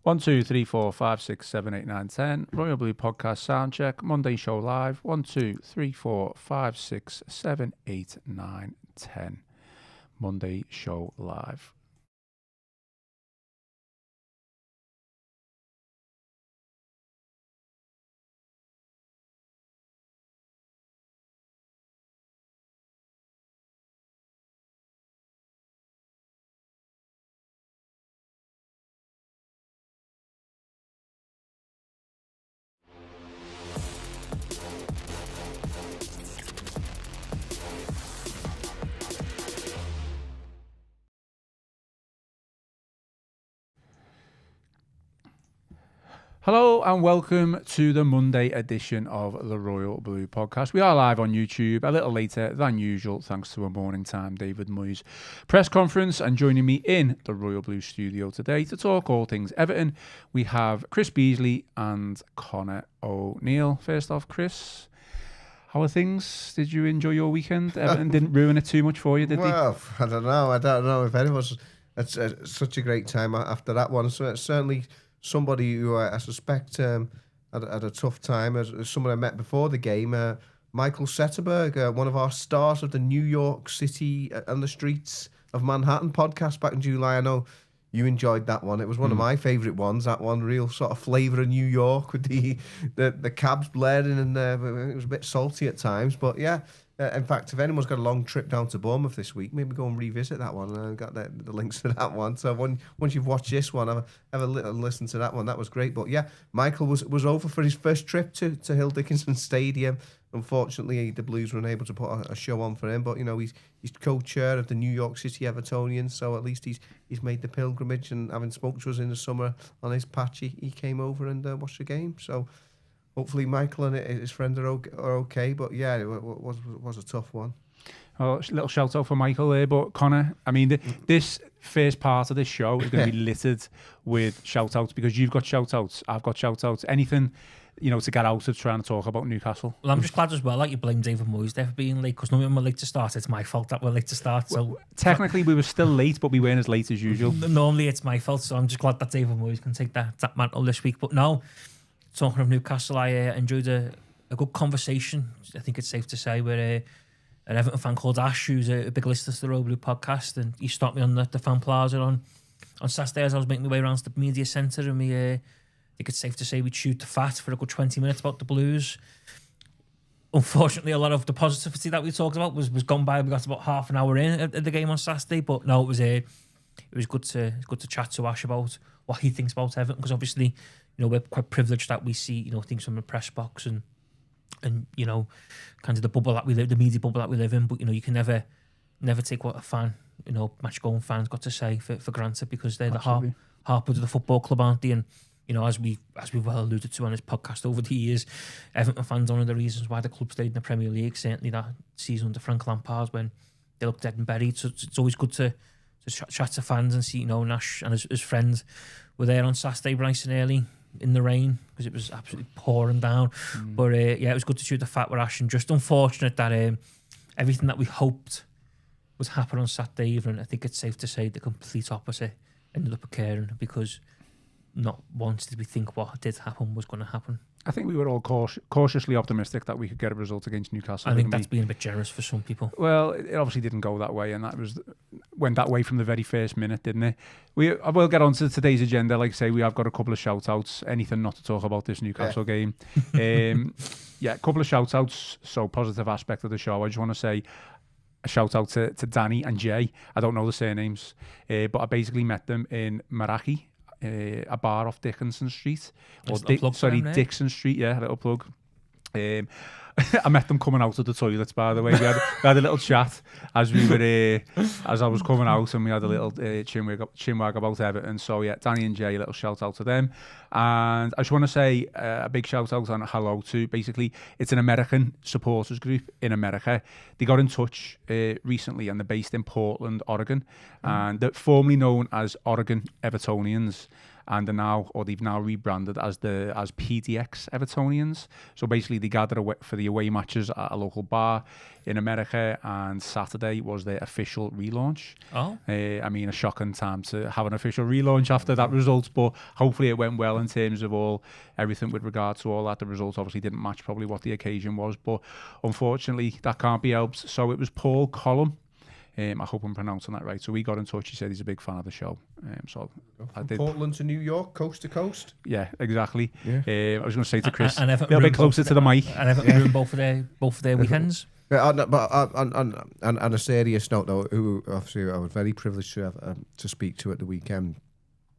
1, 2, 3, 4, 5, 6, 7, 8, 9, 10. Royal Blue Podcast Soundcheck. Monday show live. 1, 2, 3, 4, 5, 6, 7, 8, 9, 10. Monday show live. Hello and welcome to the Monday edition of the Royal Blue Podcast. We are live on YouTube a little later than usual thanks to a morning time David Moyes press conference, and joining me in the Royal Blue studio today to talk all things Everton, we have Chris Beasley and Connor O'Neill. First off, Chris, how are things? Did you enjoy your weekend? Everton didn't ruin it too much for you, did they? Well, I don't know if anyone's... It's such a great time after that one. So it's certainly somebody who I suspect had a tough time, as someone I met before the game, Michael Setterberg, one of our stars of the New York City and the Streets of Manhattan podcast back in July. I know you enjoyed that one. It was one of my favourite ones, that one. Real sort of flavour of New York with the cabs blaring, and it was a bit salty at times. But yeah, in fact, if anyone's got a long trip down to Bournemouth this week, maybe go and revisit that one. I've got the links to that one. So once you've watched this one, have a little listen to that one. That was great. But yeah, Michael was over for his first trip to Hill Dickinson Stadium. Unfortunately, the Blues were unable to put a show on for him. But, you know, he's co-chair of the New York City Evertonians, so at least he's made the pilgrimage. And having spoke to us in the summer on his patch, he came over and watched the game. So hopefully Michael and his friend are okay. But yeah, it was a tough one. Oh, a little shout out for Michael there. But Connor, I mean, this first part of this show is going to be littered with shout outs, because you've got shout outs, I've got shout outs, anything, you know, to get out of trying to talk about Newcastle. Well, I'm just glad as well, like, you blame David Moyes there for being late, because normally when we're late to start, it's my fault that we're late to start. So well, technically we were still late, but we weren't as late as usual. Normally it's my fault, so I'm just glad that David Moyes can take that mantle this week. But no, talking of Newcastle, I enjoyed a good conversation, I think it's safe to say, where an Everton fan called Ash, who's a big listener to the Royal Blue Podcast, and he stopped me on the Fan Plaza on Saturday as I was making my way around to the media centre, and I think it's safe to say we chewed the fat for a good 20 minutes about the Blues. Unfortunately, a lot of the positivity that we talked about was gone by. We got about half an hour in at the game on Saturday, but no, it was good to chat to Ash about what he thinks about Everton, because obviously, you know, we're quite privileged that we see, you know, things from the press box and you know, kind of the bubble that we live, the media bubble that we live in. But, you know, you can never take what a fan, you know, match-going fans got to say for granted, because they're Absolutely. the heartblood of the football club, aren't they? And, you know, as we've well alluded to on this podcast over the years, Everton fans are one of the reasons why the club stayed in the Premier League, certainly that season under Frank Lampard when they looked dead and buried. So it's always good to chat to fans and see, you know, Nash and his friends were there on Saturday bright and early in the rain, because it was absolutely pouring down. But yeah, it was good to chew the fat with Ash, and just unfortunate that everything that we hoped was happening on Saturday evening, I think it's safe to say the complete opposite ended up occurring, because not once did we think what did happen was going to happen. I think we were all cautiously optimistic that we could get a result against Newcastle. I think that's being a bit generous for some people. Well, it obviously didn't go that way, and went that way from the very first minute, didn't it? I will get on to today's agenda. Like I say, we have got a couple of shout-outs. Anything not to talk about this Newcastle game. Yeah, a couple of shout-outs. So, positive aspect of the show. I just want to say a shout-out to Danny and Jay. I don't know the surnames, but I basically met them in Meraki, a bar off Dickinson Street, Dixon Street. Yeah, a little plug. I met them coming out of the toilets, by the way. We had a little chat as we were as I was coming out, and we had a little chinwag about Everton. So yeah, Danny and Jay, a little shout out to them. And I just want to say a big shout out and hello to, basically, it's an American supporters group in America. They got in touch recently, and they're based in Portland, Oregon, and they're formerly known as Oregon Evertonians. and they've now rebranded as PDX Evertonians. So basically, they gather for the away matches at a local bar in America, and Saturday was their official relaunch. Oh, I mean, a shocking time to have an official relaunch after that result, but hopefully it went well in terms of everything with regard to all that. The results obviously didn't match probably what the occasion was, but unfortunately that can't be helped. So it was Paul Collum. I hope I'm pronouncing that right. So we got in touch. He said he's a big fan of the show. So I did. Portland to New York, coast to coast. Yeah, exactly. Yeah. I was going to say to Chris, and a little bit closer to the mic. And Everton ruined both of their weekends. Yeah, but on a serious note, though, who obviously I was very privileged to have to speak to at the weekend,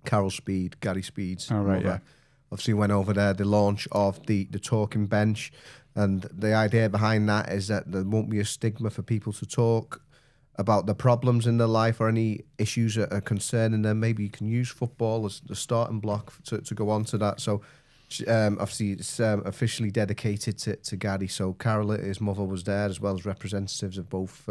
Carol Speed, Gary Speed's mother, obviously went over there. The launch of the talking bench, and the idea behind that is that there won't be a stigma for people to talk about the problems in their life or any issues that are concerning them. Maybe you can use football as the starting block to go on to that. So obviously it's officially dedicated to Gary. So Carol, his mother, was there, as well as representatives of both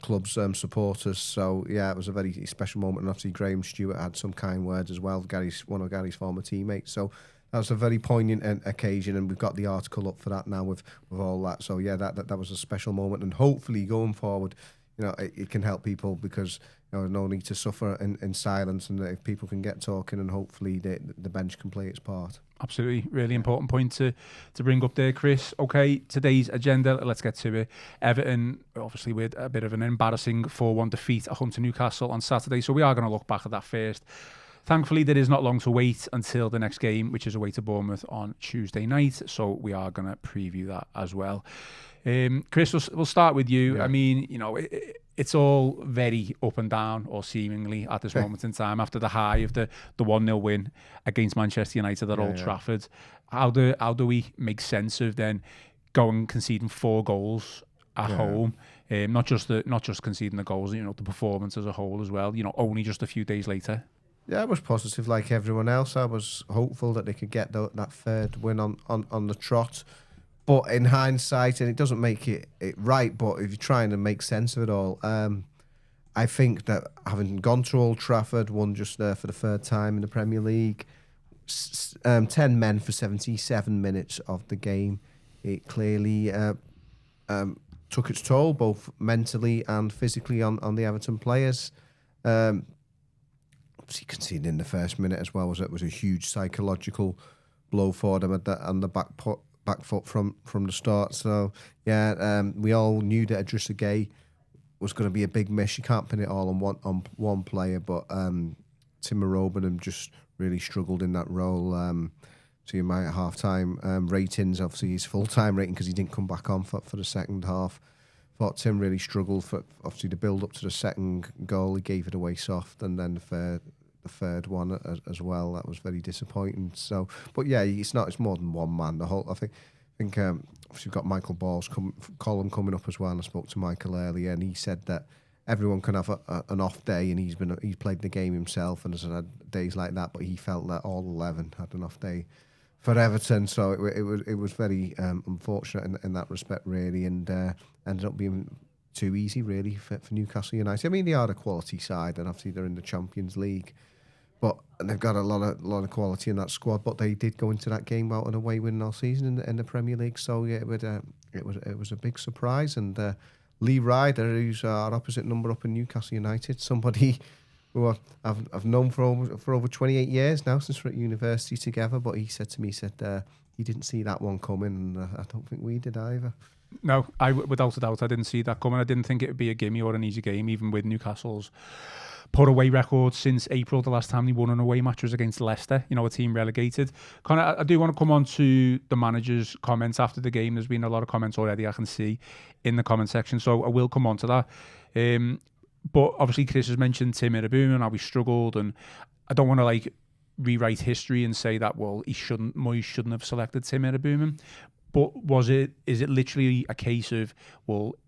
clubs' supporters. So yeah, it was a very special moment. And obviously Graham Stewart had some kind words as well, one of Gary's former teammates. So that was a very poignant occasion, and we've got the article up for that now with all that. So yeah, that was a special moment, and hopefully going forward, it can help people, because no need to suffer in silence, and if people can get talking, and hopefully the bench can play its part. Absolutely, really important point to bring up there, Chris. Okay, today's agenda, let's get to it. Everton, obviously, with a bit of an embarrassing 4-1 defeat at home to Newcastle on Saturday, so we are going to look back at that first. Thankfully, there is not long to wait until the next game, which is away to Bournemouth on Tuesday night, so we are going to preview that as well. Chris, we'll start with you. Yeah. I mean, it's all very up and down, or seemingly at this moment in time, after the high of the 1-0 win against Manchester United at Old Trafford. How do we make sense of then going conceding 4 goals at home? Not just conceding the goals, the performance as a whole as well. Only just a few days later. Yeah, I was positive like everyone else. I was hopeful that they could get that third win on the trot. But in hindsight, and it doesn't make it right, but if you're trying to make sense of it all, I think that having gone to Old Trafford, won just there for the 3rd time in the Premier League, 10 men for 77 minutes of the game, it clearly took its toll, both mentally and physically, on the Everton players. Obviously, conceding in the first minute as well was a huge psychological blow for them on the back foot from the start. So yeah, we all knew that Idrissa Gueye was going to be a big miss. You can't pin it all on one player, but Timo Robinham just really struggled in that role. So you might half-time ratings, obviously his full-time rating, because he didn't come back on for the second half. Thought Tim really struggled for obviously the build up to the second goal. He gave it away soft, and then the third one as well. That was very disappointing. So, but yeah, it's more than one man. I think obviously we've got Michael Ball's column coming up as well. And I spoke to Michael earlier, and he said that everyone can have an off day, and he's played the game himself and has had days like that. But he felt that all 11 had an off day for Everton, so it was very unfortunate in that respect, really, and ended up being too easy, really, for Newcastle United. I mean, they are a quality side, and obviously they're in the Champions League, but they've got a lot of quality in that squad. But they did go into that game out an away win all season in the Premier League, so yeah, it was a big surprise. And Lee Ryder, who's our opposite number up in Newcastle United, somebody who I've known for over 28 years now, since we're at university together. But he said to me, he didn't see that one coming, and I don't think we did either. No, without a doubt, I didn't see that coming. I didn't think it would be a gimme or an easy game, even with Newcastle's put away record since April. The last time they won an away match was against Leicester, a team relegated. I do want to come on to the manager's comments after the game. There's been a lot of comments already I can see in the comment section, so I will come on to that. But obviously Chris has mentioned Timo Werner and how he struggled, and I don't want to rewrite history and say that Moyes shouldn't have selected Timo Werner. But is it literally a case of,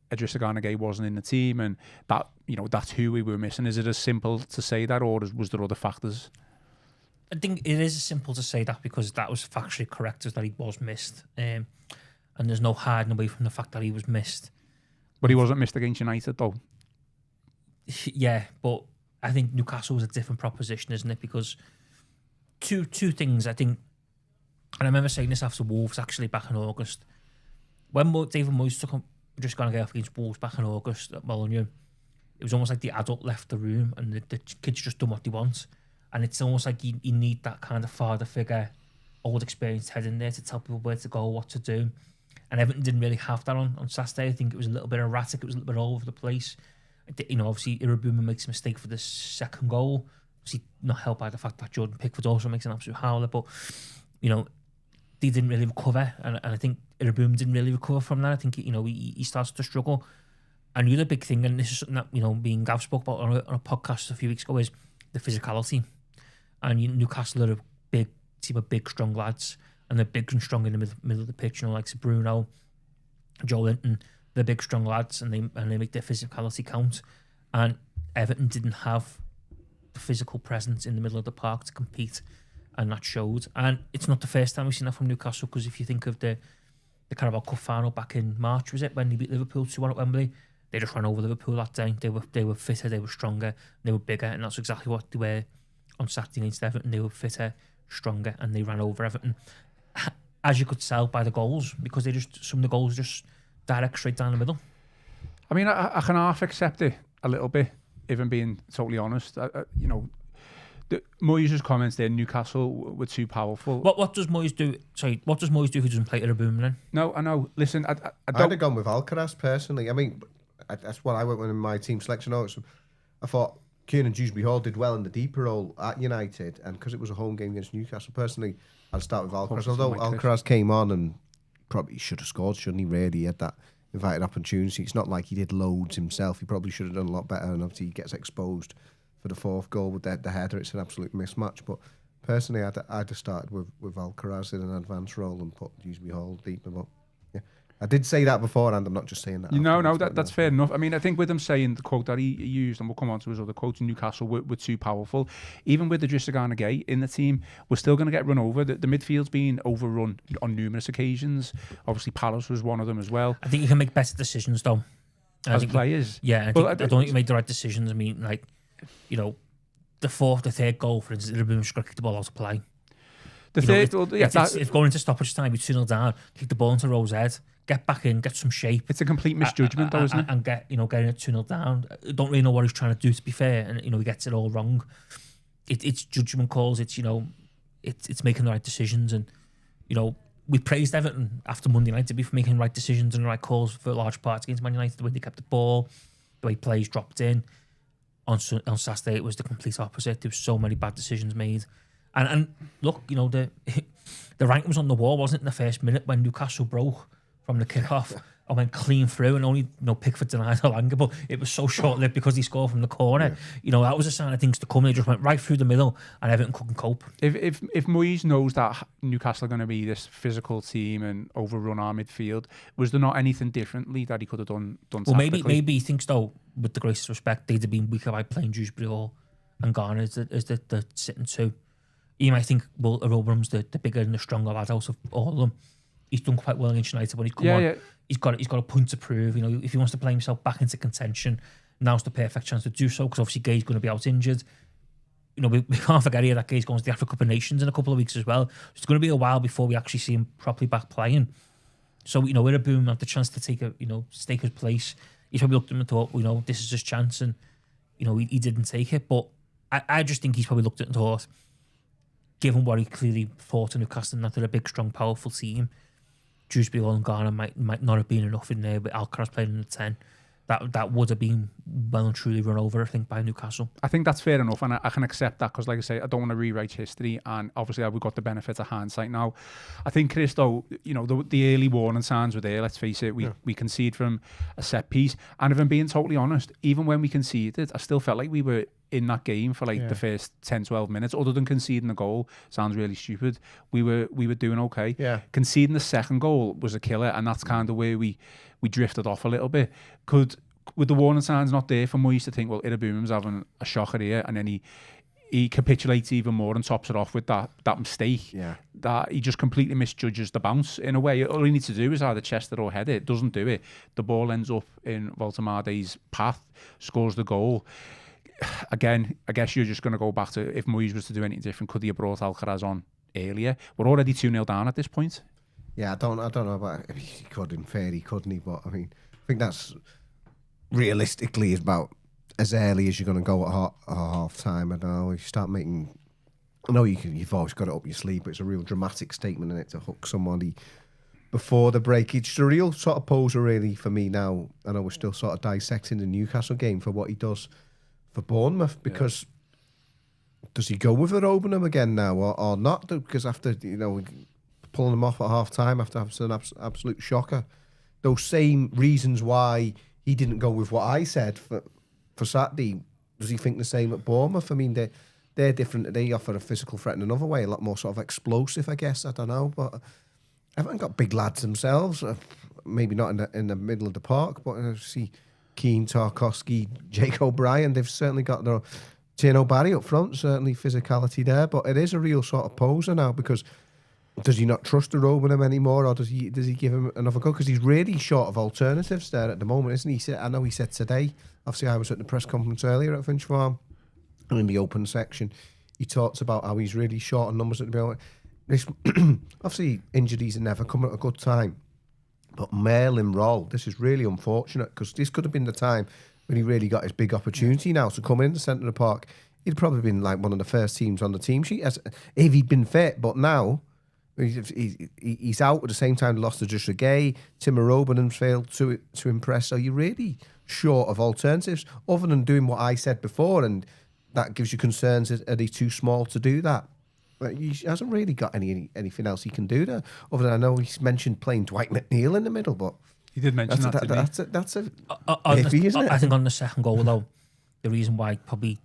Idrissa Gueye wasn't in the team, and that that's who we were missing? Is it as simple to say that, or was there other factors? I think it is simple to say that, because that was factually correct, is that he was missed, and there's no hiding away from the fact that he was missed. But he wasn't missed against United, though. Yeah, but I think Newcastle was a different proposition, isn't it? Because two things I think, and I remember saying this after Wolves actually back in August. When David Moyes took on, just going to get off against Wolves back in August at Molineux, it was almost like the adult left the room and the kids just done what they want. And it's almost like you need that kind of father figure, old experienced head in there to tell people where to go, what to do. And Everton didn't really have that on Saturday. I think it was a little bit erratic. It was a little bit all over the place. Obviously, Irabuma makes a mistake for the second goal. Obviously, not helped by the fact that Jordan Pickford also makes an absolute howler. But, they didn't really recover. And I think Irabuma didn't really recover from that. I think, he starts to struggle. And the other big thing, and this is something that, me and Gav spoke about on a podcast a few weeks ago, is the physicality. And Newcastle are a big team of big, strong lads. And they're big and strong in the middle of the pitch, like Bruno, Joe Linton. They're big, strong lads, and they make their physicality count. And Everton didn't have the physical presence in the middle of the park to compete, and that showed. And it's not the first time we've seen that from Newcastle, because if you think of the Carabao Cup final back in March, was it, when they beat Liverpool 2-1 at Wembley? They just ran over Liverpool that day. They were fitter, they were stronger, they were bigger, and that's exactly what they were on Saturday against Everton. They were fitter, stronger, and they ran over Everton, as you could tell by the goals, because some of the goals just direct straight down the middle. I mean, I can half accept it a little bit, if I'm being totally honest. Moyes' comments there, Newcastle were too powerful. What does Moyes do? Sorry, what does Moyes do who doesn't play at a boom then? No, I know. Listen, I don't... I'd have gone with Alcaraz personally. I mean, that's what I went with in my team selection notes. I thought Kieran Dewsbury-Hall did well in the deeper role at United, and because it was a home game against Newcastle, personally, I'd start with Alcaraz. Although Alcaraz came on and probably should have scored, shouldn't he? Really, he had that invited opportunity. It's not like he did loads himself. He probably should have done a lot better, and obviously he gets exposed for the fourth goal with the header. It's an absolute mismatch. But personally, I'd have started with Alcaraz in an advanced role and put Dewsbury-Hall deeper. But yeah, I did say that beforehand. I'm not just saying that. No, that's fair enough. I mean, I think with him saying the quote that he used, and we'll come on to his other quotes, Newcastle were too powerful. Even with the Idrissa Gay in the team, we're still going to get run over. The midfield's been overrun on numerous occasions. Obviously, Palace was one of them as well. I think you can make better decisions, though. As players? I don't think you made the right decisions. I mean, like, the third goal, for instance, Liverpool just got to kick the ball out of play. If going into stoppage time, you're 2-0 down, kick the ball into Rowe's head, get back in, get some shape. It's a complete misjudgment, though, isn't it? And getting it 2-0 down. I don't really know what he's trying to do, to be fair, and he gets it all wrong. It's judgment calls. It's making the right decisions, and we praised Everton after Monday night to be for making the right decisions and the right calls for large parts against Man United. The way they kept the ball, the way plays dropped in. On Saturday, it was the complete opposite. There were so many bad decisions made. And look, the writing was on the wall, wasn't it, in the first minute when Newcastle broke from the kick-off and went clean through, and only Pickford denied Alanga, but it was so short-lived because he scored from the corner. Yeah. That was a sign of things to come. They just went right through the middle and Everton couldn't cope. If Moyes knows that Newcastle are going to be this physical team and overrun our midfield, was there not anything differently that he could have done well, maybe he thinks, though, with the greatest respect, they'd have been weaker by playing Dewsbury-Hall and Garner as the sitting two. You might think, well, Aubameyang's the bigger and the stronger lad out of all of them. He's done quite well against United when he's come on. Yeah. He's got a point to prove. If he wants to play himself back into contention, now's the perfect chance to do so, because obviously Gay's going to be out injured. We can't forget here that Gay's going to the Africa Cup of Nations in a couple of weeks as well. So it's going to be a while before we actually see him properly back playing. So, Irabuma had the chance to take stake his place. He's probably looked at him and thought, this is his chance, and he didn't take it. But I just think he's probably looked at it and thought, given what he clearly thought in Newcastle, that they're a big, strong, powerful team, Dewsbury-Hall and Garner might not have been enough in there, but Alcaraz playing in the 10. That would have been well and truly run over, I think, by Newcastle. I think that's fair enough, and I can accept that, because, like I say, I don't want to rewrite history, and obviously we've got the benefit of hindsight now. I think, Chris, though, the early warning signs were there. Let's face it, we conceded from a set piece, and if I'm being totally honest, even when we conceded, I still felt like we were in that game for the first 10-12 minutes. Other than conceding the goal, sounds really stupid, we were doing okay. Conceding the second goal was a killer, and that's kind of where we drifted off a little bit. With the warning signs not there for Moyes to think, well, Irabum's having a shocker here, and then he capitulates even more and tops it off with that mistake. That he just completely misjudges the bounce in a way. All he needs to do is either chest it or head it. Doesn't do it. The ball ends up in Voltemada's path, scores the goal. again, I guess you're just going to go back to if Moyes was to do anything different, could he have brought Alcaraz on earlier? We're already 2-0 down at this point. Yeah, I don't know about he could in theory, couldn't he? But I mean, I think that's realistically is about as early as you're going to go at half time. I know you start making. I know you've always got it up your sleeve, but it's a real dramatic statement in it to hook somebody before the break. It's a real sort of poser, really, for me now. I know we're still sort of dissecting the Newcastle game for what he does for Bournemouth, because does he go with it, open him again now or not? Because after, pulling him off at half time after having an absolute shocker, those same reasons why he didn't go with what I said for Saturday, does he think the same at Bournemouth? I mean, they're different. They offer a physical threat in another way, a lot more sort of explosive, I guess. I don't know, but Everton got big lads themselves. Maybe not in the middle of the park, but I see Keane, Tarkowski, Jake O'Brien. They've certainly got their Tino Barry up front. Certainly physicality there, but it is a real sort of poser now, because does he not trust the Robinham anymore, or does he give him another go? Because he's really short of alternatives there at the moment, isn't he? I know he said today. Obviously, I was at the press conference earlier at Finch Farm, and in the open section, he talks about how he's really short on numbers at the moment. Obviously, injuries are never come at a good time. But Merlin Roll, this is really unfortunate, because this could have been the time when he really got his big opportunity now to come in the centre of the park. He'd probably been like one of the first teams on the team sheet if he'd been fit. But now he's out at the same time. Lost to Joshua Gay, Timo Robinham's failed to impress. So you're really short of alternatives other than doing what I said before, and that gives you concerns. Are they too small to do that? He hasn't really got anything else he can do there. Other than, I know he's mentioned playing Dwight McNeil in the middle, but he did mention that's a iffy, isn't it? I think on the second goal, though, the reason why probably,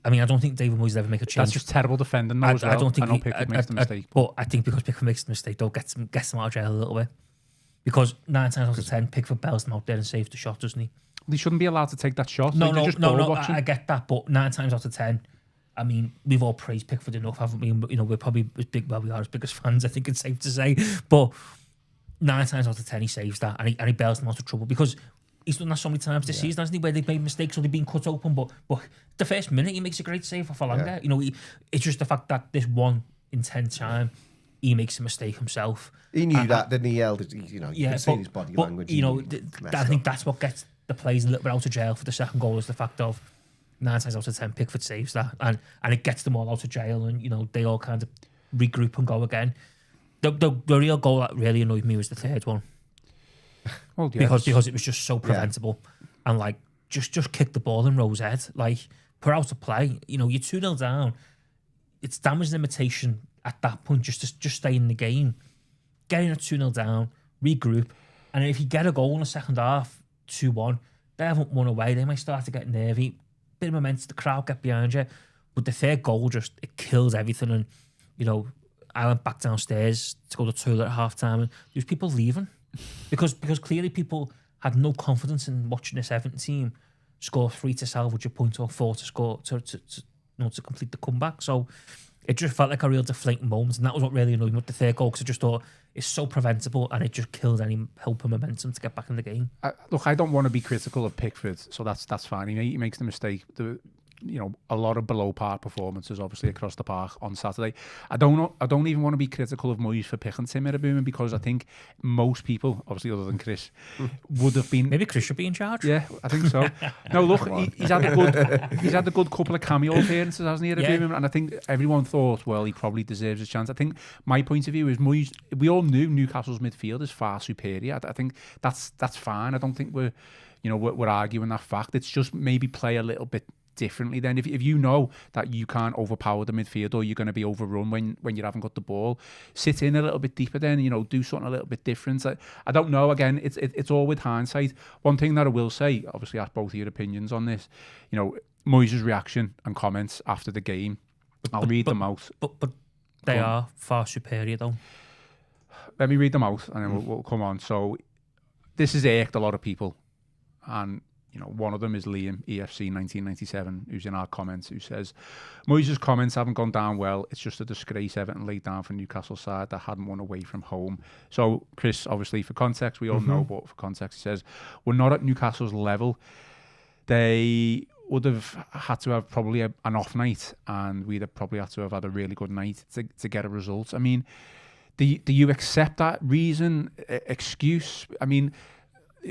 I mean, I don't think David Moyes will ever make a change. That's just terrible defending, though, as well. I don't think Pickford makes the mistake. But I think because Pickford makes the mistake, they'll get him out of jail a little bit. Because 9 times out of 10, Pickford bells them out there and saves the shot, doesn't he? They shouldn't be allowed to take that shot. No, I get that, but 9 times out of 10, I mean, we've all praised Pickford enough, haven't we? We're probably as big, well, we are as big as fans, I think it's safe to say. But 9 times out of 10, he saves that, and he bails them out of trouble, because he's done that so many times this season, hasn't he? Where they've made mistakes or they've been cut open, but the first minute he makes a great save off Alanga. Yeah. It's just the fact that this 1 in 10 time he makes a mistake himself. He knew that, didn't he? You can see his body language. I think that's what gets the players a little bit out of jail for the second goal, is the fact of 9 times out of 10 Pickford saves that, and it gets them all out of jail, and they all kind of regroup and go again. The real goal that really annoyed me was the third one. Well, yeah, because it was just so preventable, and like just kick the ball in Rowe's head, like put out a play. You're 2-0 down. It's damage limitation at that point. Just stay in the game, getting a 2-0 down, regroup, and if you get a goal in the second half, 2-1, they haven't won away. They might start to get nervy. Bit of momentum, the crowd get behind you, but the third goal it kills everything. And I went back downstairs to go to the toilet at half time, and there was people leaving because clearly people had no confidence in watching this Everton team score 3 to salvage a point or 4 to score to complete the comeback. So it just felt like a real deflating moment, and that was what really annoyed me with the third goal, because I just thought it's so preventable and it just killed any hope and momentum to get back in the game. Look, I don't want to be critical of Pickford, so that's fine. He makes the mistake. A lot of below par performances, obviously, across the park on Saturday. I don't even want to be critical of Moyes for picking Tim Iraboumin, because I think most people, obviously other than Chris, would have been. Maybe Chris should be in charge. Yeah, I think so. No, look, he's had a good couple of cameo appearances, hasn't he, Iraboumin? Yeah. And I think everyone thought, well, he probably deserves a chance. I think my point of view is Moyes. We all knew Newcastle's midfield is far superior. I think that's fine. I don't think we're arguing that fact. It's just maybe play a little bit differently then. If you know that you can't overpower the midfield, or you're going to be overrun when you haven't got the ball, sit in a little bit deeper then, do something a little bit different. I don't know, again, it's all with hindsight. One thing that I will say, obviously ask both of your opinions on this, Moyes' reaction and comments after the game, I'll read them out. But they are far superior though. Let me read them out and then we'll come on. So this has irked a lot of people, and one of them is Liam, EFC 1997, who's in our comments, who says, Moyes' comments haven't gone down well. It's just a disgrace Everton laid down for Newcastle side that hadn't won away from home. So, Chris, obviously, for context, we all know, but for context, he says, we're not at Newcastle's level. They would have had to have probably an off night, and we'd have probably had to have had a really good night to get a result. I mean, do you accept that reason, excuse? I mean,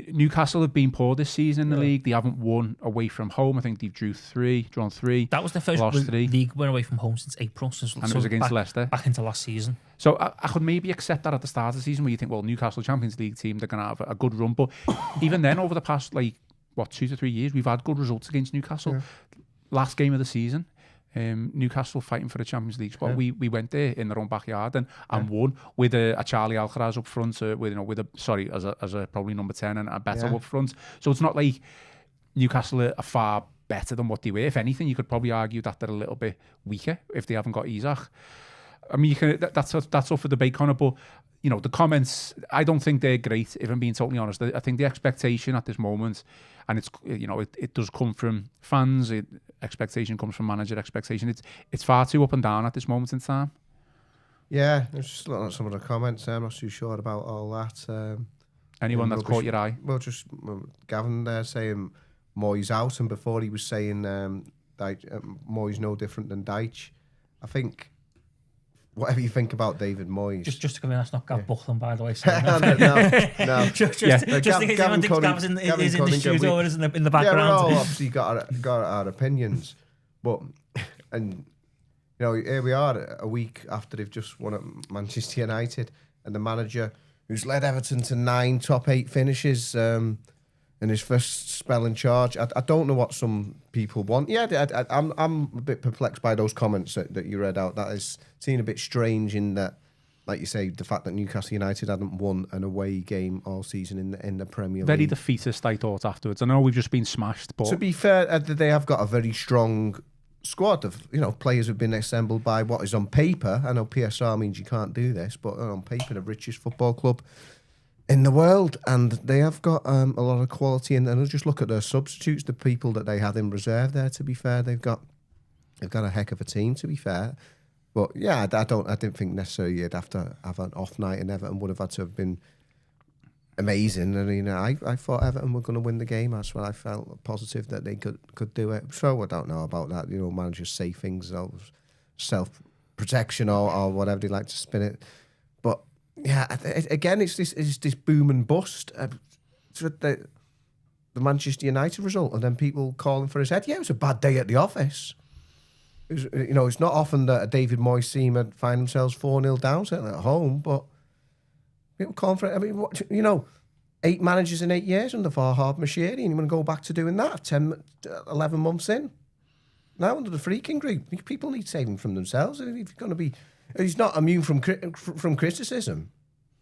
Newcastle have been poor this season in the league. They haven't won away from home. I think they've drawn three. That was the first league win away from home since April. And it was against Leicester. Back into last season. So I could maybe accept that at the start of the season, where you think, well, Newcastle Champions League team, they're going to have a good run. But even then, over the past, 2 to 3 years, we've had good results against Newcastle. Yeah. Last game of the season, Newcastle fighting for the Champions League spot. We went there in their own backyard and won with a Charlie Alcaraz up front, as a probably number 10 and a better up front. So it's not like Newcastle are far better than what they were. If anything, you could probably argue that they're a little bit weaker if they haven't got Isak. I mean, that's up for debate, Conor, but the comments, I don't think they're great, if I'm being totally honest. I think the expectation at this moment, and it's it does come from fans, expectation comes from manager expectation. It's far too up and down at this moment in time. Yeah, I was just looking at some of the comments. I'm not too sure about all that. Anyone that's caught your eye? Well, just Gavin there saying Moyes out, and before he was saying Moyes no different than Deitch. I think whatever you think about David Moyes. Just to come in, that's not Gav Buckland, by the way. No. Just in case anyone thinks Gav's in the studio or is in the background. Yeah, we've all obviously got our opinions. But, here we are a week after they've just won at Manchester United, and the manager who's led Everton to 9 top 8 finishes in his first spell in charge. I don't know what some people want. Yeah, I'm a bit perplexed by those comments that you read out. That is seen a bit strange in that, like you say, the fact that Newcastle United hadn't won an away game all season in the Premier League. Very defeatist, I thought, afterwards. I know we've just been smashed, but... To be fair, they have got a very strong squad of players who've been assembled by what is on paper. I know PSR means you can't do this, but on paper, the richest football club in the world, and they have got a lot of quality. And I'll just look at their substitutes, the people that they had in reserve there. To be fair, they've got a heck of a team. To be fair, but yeah, I didn't think necessarily you'd have to have an off night, and Everton would have had to have been amazing. And I thought Everton were going to win the game. That's what I felt positive that they could do it. So I don't know about that. Managers say things, self protection or whatever they like to spin it, but. Yeah, again, it's this boom and bust. The Manchester United result, and then people calling for his head. Yeah, it was a bad day at the office. It's not often that a David Moyes team would find themselves 4-0 down, certainly at home, but people calling for it. I mean, 8 managers in 8 years under Farhad Moshiri, and you want to go back to doing that 11 months in? Now under the freaking group, people need saving from themselves. If you're going to be... He's not immune from criticism,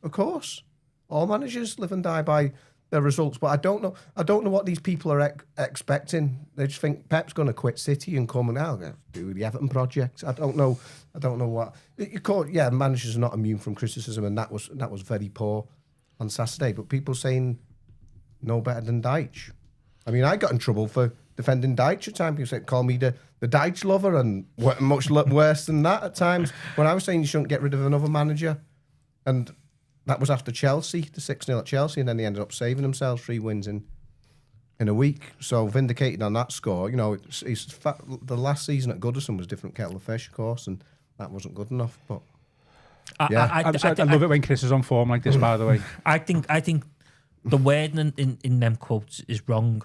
of course. All managers live and die by their results, but I don't know what these people are expecting. They just think Pep's going to quit City and come and do the Everton project. I don't know what you call. Yeah, managers are not immune from criticism, and that was very poor on Saturday. But people saying no better than Deitch. I mean, I got in trouble for defending Deitch at times. People said, call me the Deitch lover, and much worse than that at times. When I was saying you shouldn't get rid of another manager, and that was after Chelsea, the 6-0 at Chelsea, and then they ended up saving themselves 3 wins in a week. So vindicated on that score. The last season at Goodison was a different kettle of fish, of course, and that wasn't good enough. But I love it when Chris is on form like this. By the way, I think the wording in them quotes is wrong.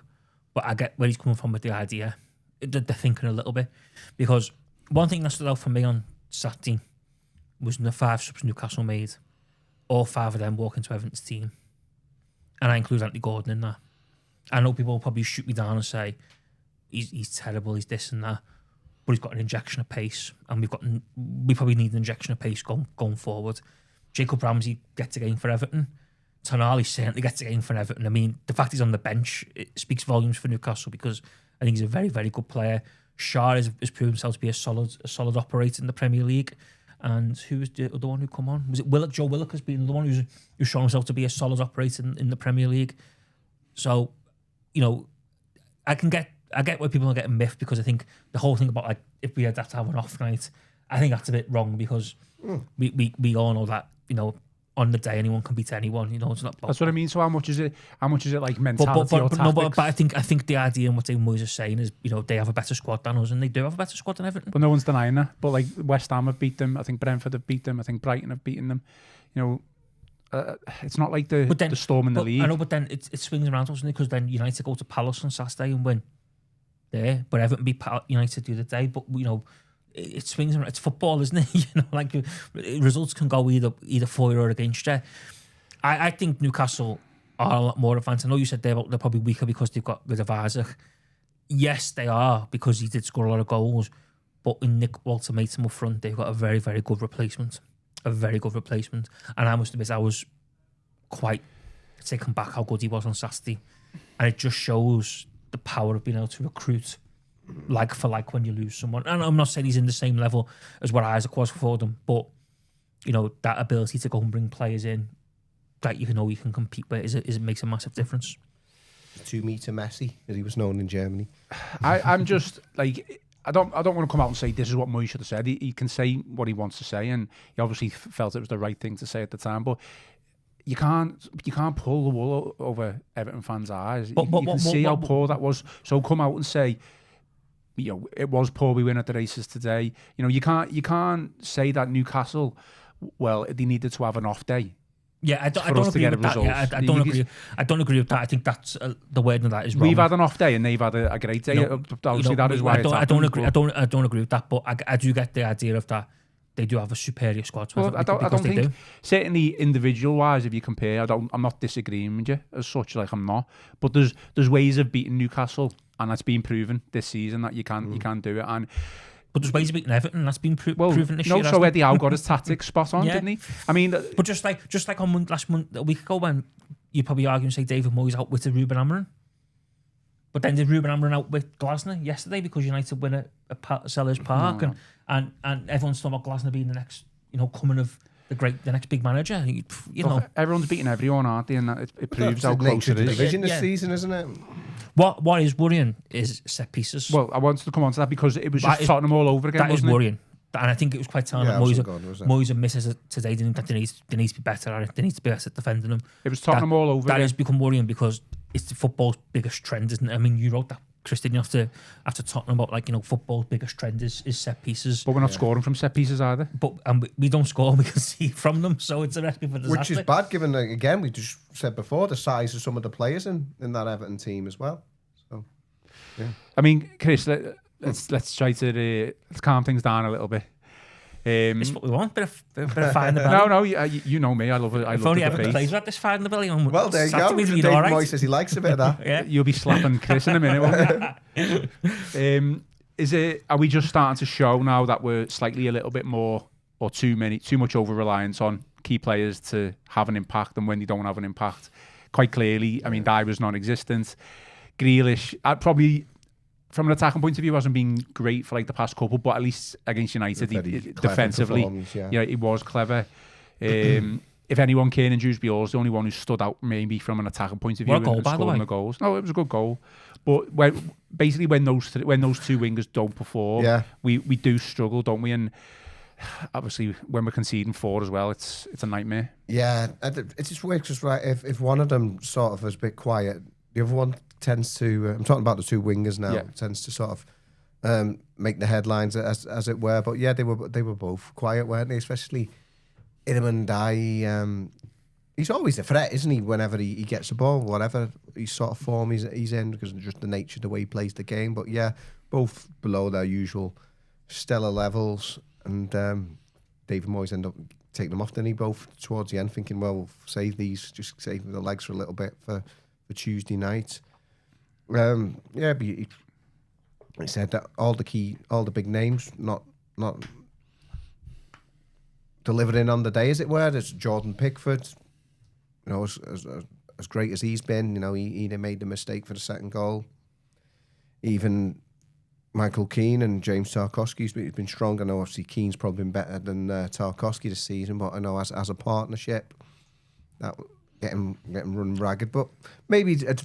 But I get where he's coming from with the idea. They're thinking a little bit. Because one thing that stood out for me on Saturday was the 5 subs Newcastle made. All 5 of them walk into Everton's team. And I include Anthony Gordon in that. I know people will probably shoot me down and say, he's terrible, he's this and that. But he's got an injection of pace. And we probably need an injection of pace going forward. Jacob Ramsey gets a game for Everton. Tonali certainly gets a game for Everton. I mean, the fact he's on the bench, it speaks volumes for Newcastle, because I think he's a very, very good player. Shah has proved himself to be a solid operator in the Premier League. And who was the other one who come on? Was it Willock? Joe Willock has been the one who's shown himself to be a solid operator in the Premier League. So, I get where people are getting miffed, because I think the whole thing about if we had to have an off night, I think that's a bit wrong, because we all know that on the day anyone can beat anyone. You know, it's not. That's what I mean. So how much is it? How much is it like mentality or tactics? But I think the idea and what David Moyes is saying is, you know, they have a better squad than us, and they do have a better squad than Everton. But no one's denying that. But like West Ham have beat them. I think Brentford have beat them. I think Brighton have beaten them. You know, it's not like the storm in the league. I know, but then it swings around, doesn't it? Because then United go to Palace on Saturday and win there, but Everton beat United the other day. But you know, it swings around. It's football, isn't it? You know, like results can go either for you or against you. I think Newcastle are a lot more advanced. I know you said they're probably weaker because they've got rid of Isaac. Yes, they are, because he did score a lot of goals. But in Nick Walter-Mason up front, they've got a very, very good replacement. A very good replacement. And I must admit, I was quite taken back how good he was on Saturday. And it just shows the power of being able to recruit like for like when you lose someone. And I'm not saying he's in the same level as what Isaac was for them, but you know, that ability to go and bring players in that you know you can compete with it makes a massive difference. 2-meter Messi, as he was known in Germany. I'm just like, I don't want to come out and say this is what Moyes should have said. He can say what he wants to say, and he obviously felt it was the right thing to say at the time. But you can't pull the wool over Everton fans' eyes. You can see how poor that was. So come out and say, you know, it was poor. We win at the races today. You know, you can't say that Newcastle, well, they needed to have an off day. Yeah, I don't agree with that. Yeah, I don't agree. I don't agree with that. I think that's the wording of that is wrong. We've had an off day and they've had a great day. Obviously, that is why I don't agree. I don't agree with that. But I do get the idea of that. They do have a superior squad. Well, I don't think certainly individual wise, if you compare, I'm not disagreeing with you as such. Like I'm not. But there's ways of beating Newcastle, and that's been proven this season that you can do it. And but there's ways of beating Everton. That's been proven this year. No, so Eddie Howe got his tactics spot on, didn't he? I mean, but just like on last month, a week ago, when you probably argue and say David Moyes out with Ruben Amorim, but then did Ruben Amorim out with Glasner yesterday because United win at Sellers Park, and everyone's talking about Glasner being the next, you know, coming of the next big manager. You know, everyone's beating everyone, aren't they? And it proves how close it is. Division this season, isn't it? What is worrying is set pieces. Well, I wanted to come on to that because it was just Tottenham all over again. That is worrying. And I think it was quite telling that Moyes and misses today. That they need to be better at it. They need to be better at defending them. It was Tottenham all over. That has become worrying because it's the football's biggest trend, isn't it? I mean, you wrote that, Chris, didn't you, after Tottenham, about, like, you know, football's biggest trend is set pieces. But we're not scoring from set pieces either. But we don't score, we can see from them, so it's a recipe for disaster. Which is bad, given, again, we just said before, the size of some of the players in that Everton team as well. So, yeah. I mean, Chris, let's try to let's calm things down a little bit. It's what we want, bit of fire in the belly. No, you know me. I love it. If only Everton plays with this fire in the belly on. Well, there you go. David Moyes says he likes a bit of that. Yeah. You'll be slapping Chris in a minute, won't you? Are we just starting to show now that we're slightly a little bit more or too much over reliance on key players to have an impact, and when they don't have an impact, quite clearly, I mean, Dyer was non-existent. Grealish, probably from an attacking point of view, hasn't been great for like the past couple, but at least against United, defensively, he was clever. If anyone, Kiernan Dewsbury is the only one who stood out maybe from an attacking point of view. What a goal, by the way. The goals. No, it was a good goal. But when those two wingers don't perform, we do struggle, don't we? And obviously, when we're conceding 4 as well, it's a nightmare. Yeah, it just works just right. If one of them sort of is a bit quiet, the other one tends to, I'm talking about the two wingers now, tends to sort of make the headlines as it were. But yeah, they were both quiet, weren't they? Especially Iliman Ndiaye. He's always a threat, isn't he? Whenever he gets the ball, whatever he sort of form he's in, because of just the nature of the way he plays the game. But yeah, both below their usual stellar levels. And David Moyes ended up taking them off, didn't he? Both towards the end, thinking, well, save the legs for a little bit for Tuesday night. But he said that all the big names not delivering on the day, as it were. There's Jordan Pickford, you know, as great as he's been, you know, he made the mistake for the second goal. Even Michael Keane and James Tarkowski's been strong. I know obviously Keane's probably been better than Tarkowski this season, but I know as a partnership, that getting run ragged. But maybe it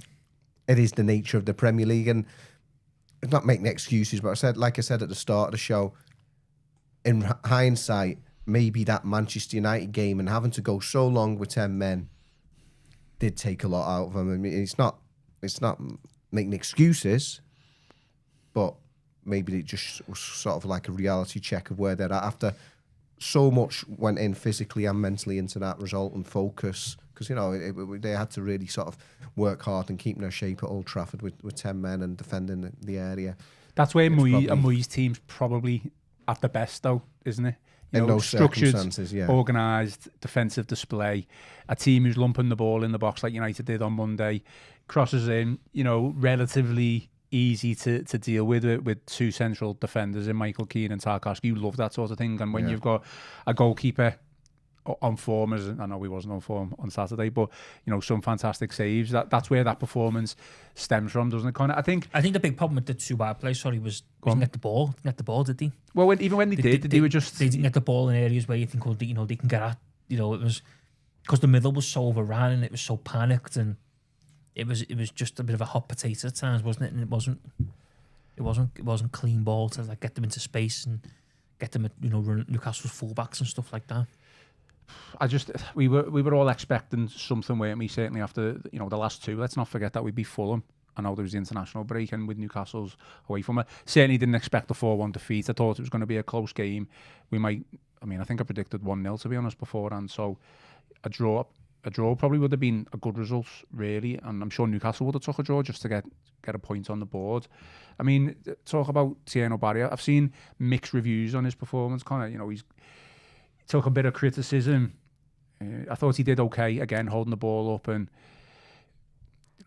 is the nature of the Premier League, and not making excuses, but like I said at the start of the show, in hindsight, maybe that Manchester United game and having to go so long with 10 men did take a lot out of them. I mean, it's not making excuses, but maybe it just was sort of like a reality check of where they're at after so much went in physically and mentally into that result and focus. Because, you know, they had to really sort of work hard and keep their shape at Old Trafford with 10 men and defending the area. That's where Moyes' team's probably at the best, though, isn't it? You in know, those structured, circumstances, yeah. organised, defensive display. A team who's lumping the ball in the box like United did on Monday. Crosses in, you know, relatively easy to deal with two central defenders in Michael Keane and Tarkowski. You love that sort of thing. And when you've got a goalkeeper on form, as I know he wasn't on form on Saturday, but you know, some fantastic saves. That's where that performance stems from, doesn't it, Connor? I think the big problem with the two bad plays, was they didn't get the ball. Didn't get the ball, did they? Well, even when they were just they didn't get the ball in areas where you think, you know, they can get at. You know, it was because the middle was so overrun and it was so panicked, and it was just a bit of a hot potato at times, wasn't it? And it wasn't clean ball to like get them into space and get them at, you know, run Newcastle's fullbacks and stuff like that. We were all expecting something, weren't we? Certainly after, you know, the last two. Let's not forget that we beat Fulham. I know there was the international break, and with Newcastle's away from it, certainly didn't expect a 4-1 defeat. I thought it was going to be a close game. I think I predicted 1-0 to be honest beforehand. So a draw probably would have been a good result, really, and I'm sure Newcastle would have took a draw just to get a point on the board. I mean, talk about Tieno Barrio. I've seen mixed reviews on his performance. Kind of, you know, he took a bit of criticism. I thought he did okay, again, holding the ball up and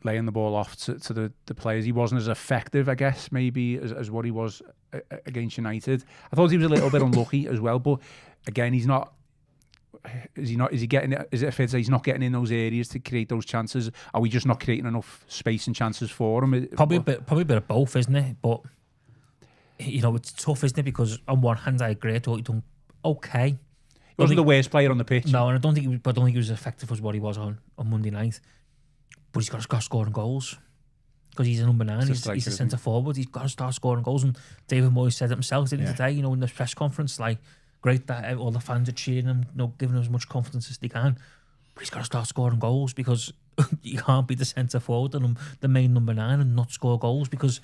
laying the ball off to the players. He wasn't as effective, I guess, maybe as what he was against United. I thought he was a little bit unlucky as well, but again, he's not. Is he getting it? Is it fair to say he's not getting in those areas to create those chances? Are we just not creating enough space and chances for him? Probably a bit of both, isn't it? But you know, it's tough, isn't it? Because on one hand, I agree. I thought he done okay. He wasn't the worst player on the pitch. No, and I don't think he was as effective as what he was on Monday night. But he's got to start scoring goals because he's a number 9. He's a centre forward. He's got to start scoring goals. And David Moyes said it himself today. You know, in the press conference, like, great that all the fans are cheering him, you know, giving him as much confidence as they can. But he's got to start scoring goals because you can't be the centre forward and the main number 9 and not score goals, because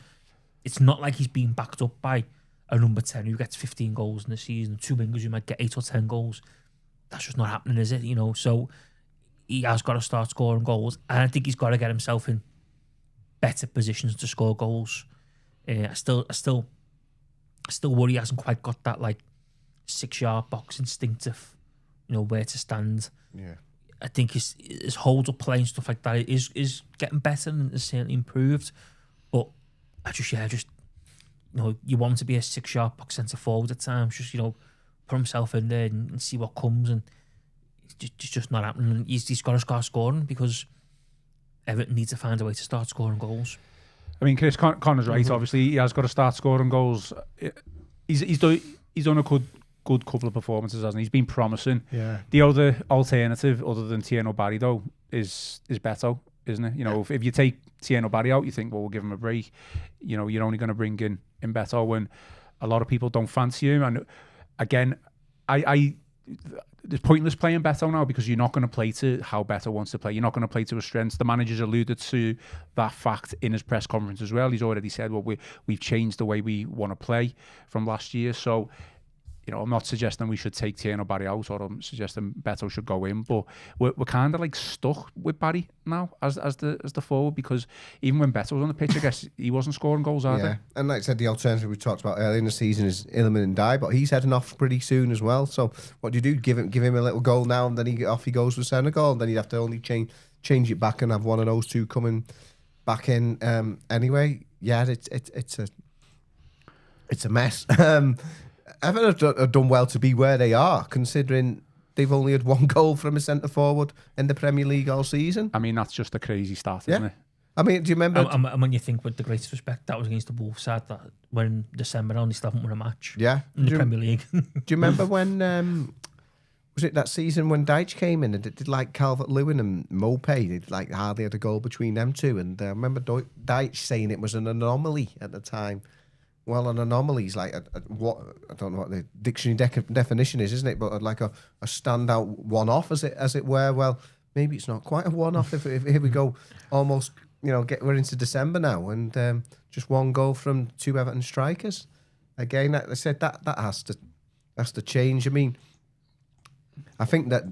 it's not like he's being backed up by a number 10 who gets 15 goals in the season, 2 wingers who might get 8 or 10 goals. That's just not happening, is it? You know, so he has got to start scoring goals, and I think he's got to get himself in better positions to score goals. I still worry he hasn't quite got that like 6-yard box instinctive, you know, where to stand. Yeah, I think his hold up play and stuff like that is getting better and is certainly improved. But I just you know, you want him to be a 6-yard box centre forward at times. Just, you know, put himself in there and see what comes, and it's just not happening. He's got to start scoring because Everton needs to find a way to start scoring goals. I mean, Chris, Connor's right. Obviously, he has got to start scoring goals. He's done a good couple of performances, hasn't he? He's been promising. Yeah. The other alternative, other than Tieno Barry, though, is Beto, isn't it? You know, if you take Tieno Barry out, you think, well, we'll give him a break. You know, you're only going to bring in Beto when a lot of people don't fancy him. And again, it's pointless playing Beto now because you're not going to play to how Beto wants to play. You're not going to play to his strengths. The manager's alluded to that fact in his press conference as well. He's already said, well, we've changed the way we want to play from last year. So, you know, I'm not suggesting we should take Tieno Barry out, or I'm suggesting Beto should go in, but we're kind of like stuck with Barry now as the forward, because even when Beto was on the pitch, I guess he wasn't scoring goals either. Yeah, and like I said, the alternative we talked about earlier in the season is Ilman and Dye, but he's heading off pretty soon as well. So what do? Give him a little goal now, and then he goes with Senegal, and then he'd have to only change it back and have one of those two coming back in anyway. Yeah, it's a mess. Everton have done well to be where they are, considering they've only had 1 goal from a centre forward in the Premier League all season. I mean, that's just a crazy start, isn't it? I mean, do you remember? And when you think, with the greatest respect, that was against the Wolves side that when December on, they still haven't won a match. Yeah, in the Premier League. Do you remember when was it that season when Deitch came in and it did like Calvert-Lewin and Mopé? They like hardly had a goal between them two, and I remember Deitch saying it was an anomaly at the time. well, an anomaly is like what I don't know what the dictionary definition is, isn't it? But like a standout one-off, as it were. Well, maybe it's not quite a one-off. If here we go, almost we're into December now, and just one goal from 2 Everton strikers. Again, like I said, that has to change. I mean, I think that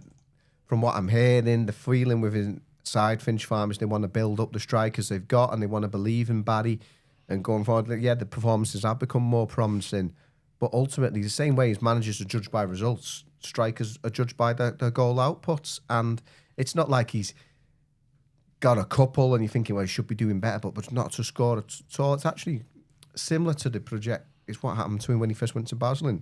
from what I'm hearing, the feeling within side Finch Farmers, they want to build up the strikers they've got, and they want to believe in Barry. And going forward, yeah, the performances have become more promising. But ultimately, the same way as managers are judged by results, strikers are judged by their goal outputs. And it's not like he's got a couple and you're thinking, well, he should be doing better, but not to score at all. It's actually similar to the project. It's what happened to him when he first went to Basel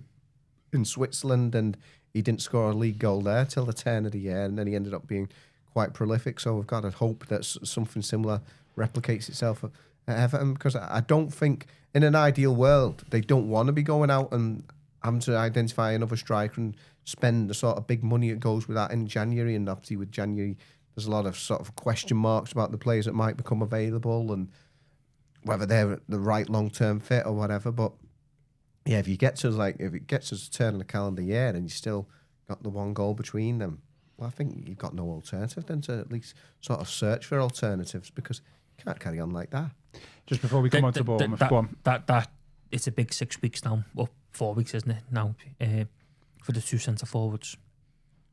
in Switzerland, and he didn't score a league goal there till the turn of the year, and then he ended up being quite prolific. So we've got to hope that something similar replicates itself at Everton, because I don't think in an ideal world they don't want to be going out and having to identify another striker and spend the sort of big money that goes with that in January. And obviously with January there's a lot of sort of question marks about the players that might become available and whether they're the right long-term fit or whatever. But yeah, if it gets us to turn of the calendar year and you still got the one goal between them, well, I think you've got no alternative then to at least sort of search for alternatives, because you can't carry on like that. Just before we come on to Bournemouth, go on. That it's a big 6 weeks now, or 4 weeks, isn't it now, for the 2 centre forwards,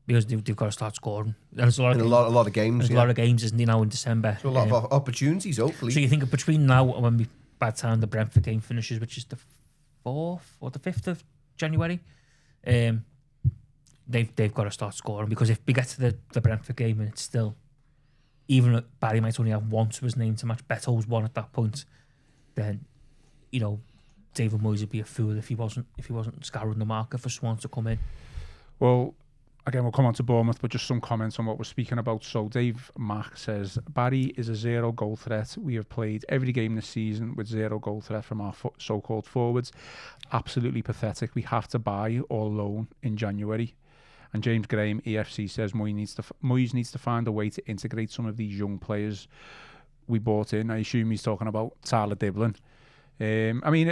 because they've got to start scoring. There's a lot of games. There's a lot of games, isn't there, now in December? So a lot of opportunities, hopefully. So you think between now and by the time the Brentford game finishes, which is the 4th or the 5th of January, they've got to start scoring, because if we get to the Brentford game and it's still, even Barry might only have one to his name to match Beto's one at that point, then David Moyes would be a fool if he wasn't scouring the market for Swan to come in. Well, again, we'll come on to Bournemouth, but just some comments on what we're speaking about. So Dave Mack says, Barry is a 0 goal threat. We have played every game this season with 0 goal threat from our so-called forwards. Absolutely pathetic. We have to buy or loan in January. And James Graham, EFC, says Moyes needs to find a way to integrate some of these young players we bought in. I assume he's talking about Tyler Diblin. I mean,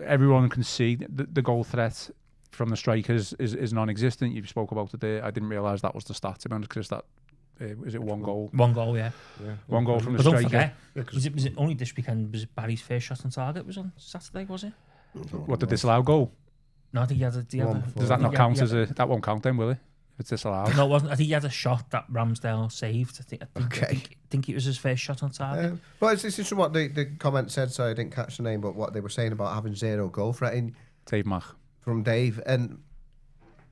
everyone can see the goal threat from the strikers is non-existent. You spoke about it there. I didn't realise that was the stat, to be honest, because that is it one goal? One goal, yeah. One goal from the but striker. Don't forget, was it only this weekend? Was it Barry's first shot on target? Was on Saturday, was it? What, the disallowed goal? No, I think he had a... Does that not count as a... That won't count then, will it? If it's disallowed? No, it wasn't. I think he had a shot that Ramsdale saved. I think it was his first shot on target. Well, it's just what the comment said, so I didn't catch the name, but what they were saying about having 0 goal threat. Dave Mack. From Dave. And,